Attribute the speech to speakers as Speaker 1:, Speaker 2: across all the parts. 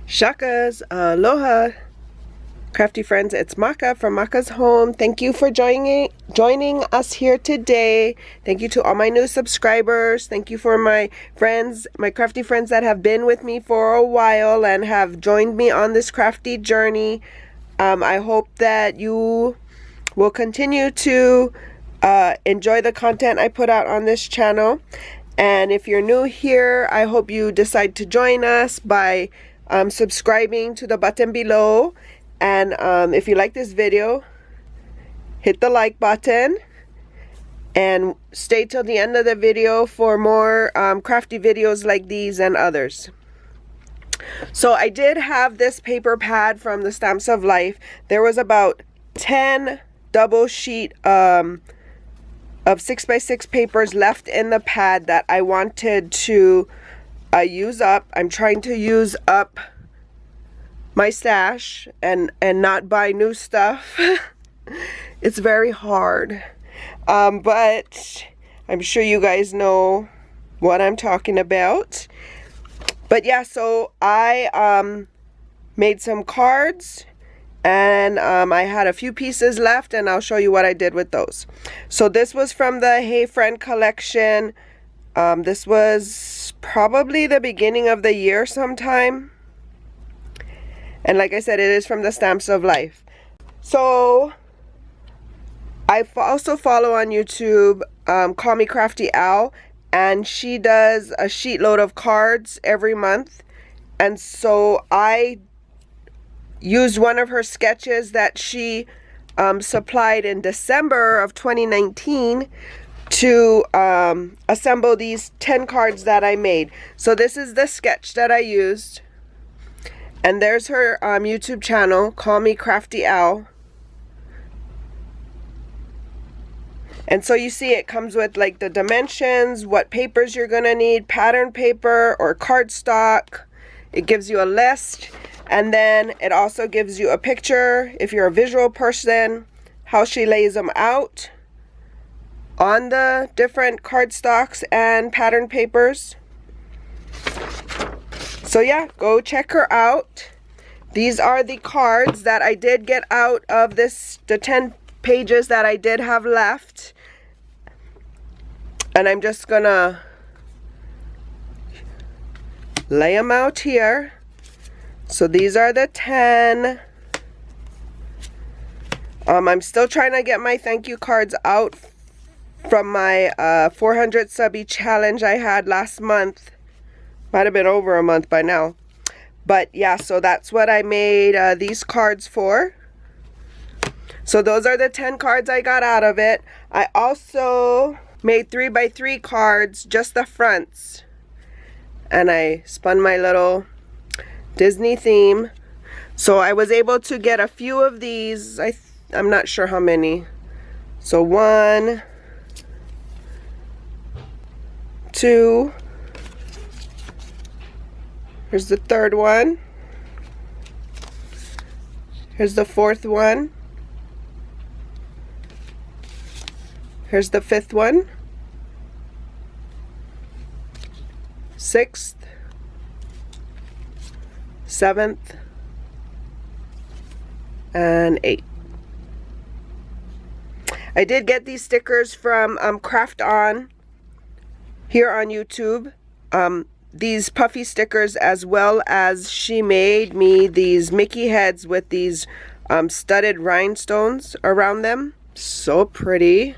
Speaker 1: Shakas, aloha, crafty friends. It's Maka from Makaz Home. Thank you for joining us here today. Thank you to all my new subscribers. Thank you for my friends, my crafty friends that have been with me for a while and have joined me on this crafty journey. I hope that you will continue to enjoy the content I put out on this channel. And if you're new here, I hope you decide to join us by subscribing to the button below. And if you like this video, hit the like button and stay till the end of the video for more crafty videos like these and others. So I did have this paper pad from the Stamps of Life. There was about 10 double sheet of 6x6 papers left in the pad that I wanted to use up. I'm trying to use up my stash and not buy new stuff. It's very hard, but I'm sure you guys know what I'm talking about. But yeah, so I made some cards, and I had a few pieces left, and I'll show you what I did with those. So this was from the Hey Friend collection. This was probably the beginning of the year sometime. And like I said, it is from the Stamps of Life. So I also follow on YouTube, Call Me Crafty Al, and she does a sheet load of cards every month. And so I used one of her sketches that she supplied in December of 2019 to assemble these 10 cards that I made. So this is the sketch that I used. And there's her YouTube channel, Call Me Crafty Al. And so you see it comes with like the dimensions, what papers you're gonna need, pattern paper or cardstock. It gives you a list, and then it also gives you a picture if you're a visual person, how she lays them out on the different cardstocks and pattern papers. So yeah, go check her out. These are the cards that I did get out of this, the 10 pages that I did have left. And I'm just gonna lay them out here. So these are the 10. I'm still trying to get my thank you cards out from my 400 subby challenge I had last month. Might have been over a month by now. But yeah, so that's what I made these cards for. So those are the 10 cards I got out of it. I also made 3x3 cards, just the fronts. And I spun my little Disney theme. So I was able to get a few of these. I'm not sure how many. So 1, 2. Here's the third one. Here's the fourth one. Here's the fifth one. 6th. 7th. And 8th. I did get these stickers from Craft On here on YouTube. These puffy stickers, as well as she made me these Mickey heads with these studded rhinestones around them. So pretty.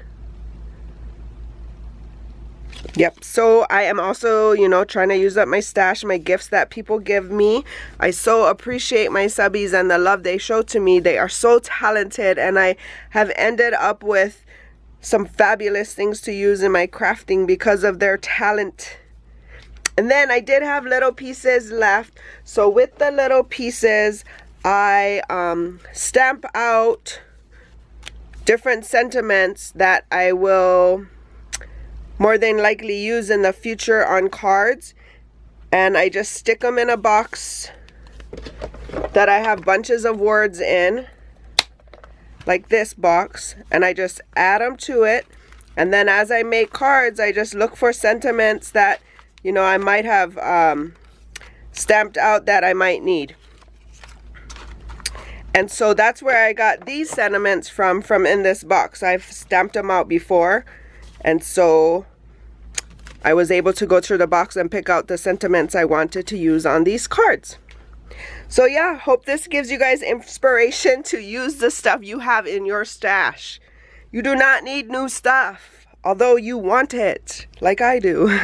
Speaker 1: Yep, so I am also, you know, trying to use up my stash, my gifts that people give me. I so appreciate my subbies and the love they show to me. They are so talented, and I have ended up with some fabulous things to use in my crafting because of their talent. And then I did have little pieces left. So with the little pieces, I stamp out different sentiments that I will more than likely use in the future on cards. And I just stick them in a box that I have bunches of words in, like this box. And I just add them to it. And then as I make cards, I just look for sentiments that, you know, I might have stamped out that I might need. And so that's where I got these sentiments from in this box. I've stamped them out before, and so I was able to go through the box and pick out the sentiments I wanted to use on these cards. So yeah, hope this gives you guys inspiration to use the stuff you have in your stash. You do not need new stuff, although you want it, like I do.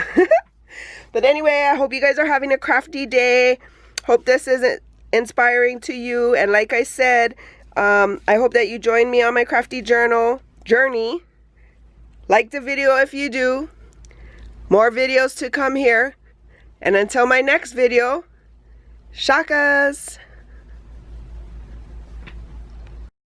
Speaker 1: But anyway, I hope you guys are having a crafty day. Hope this isn't inspiring to you, and like I said, I hope that you join me on my crafty journey. Like the video if you do. More videos to come here, and until my next video, shakas.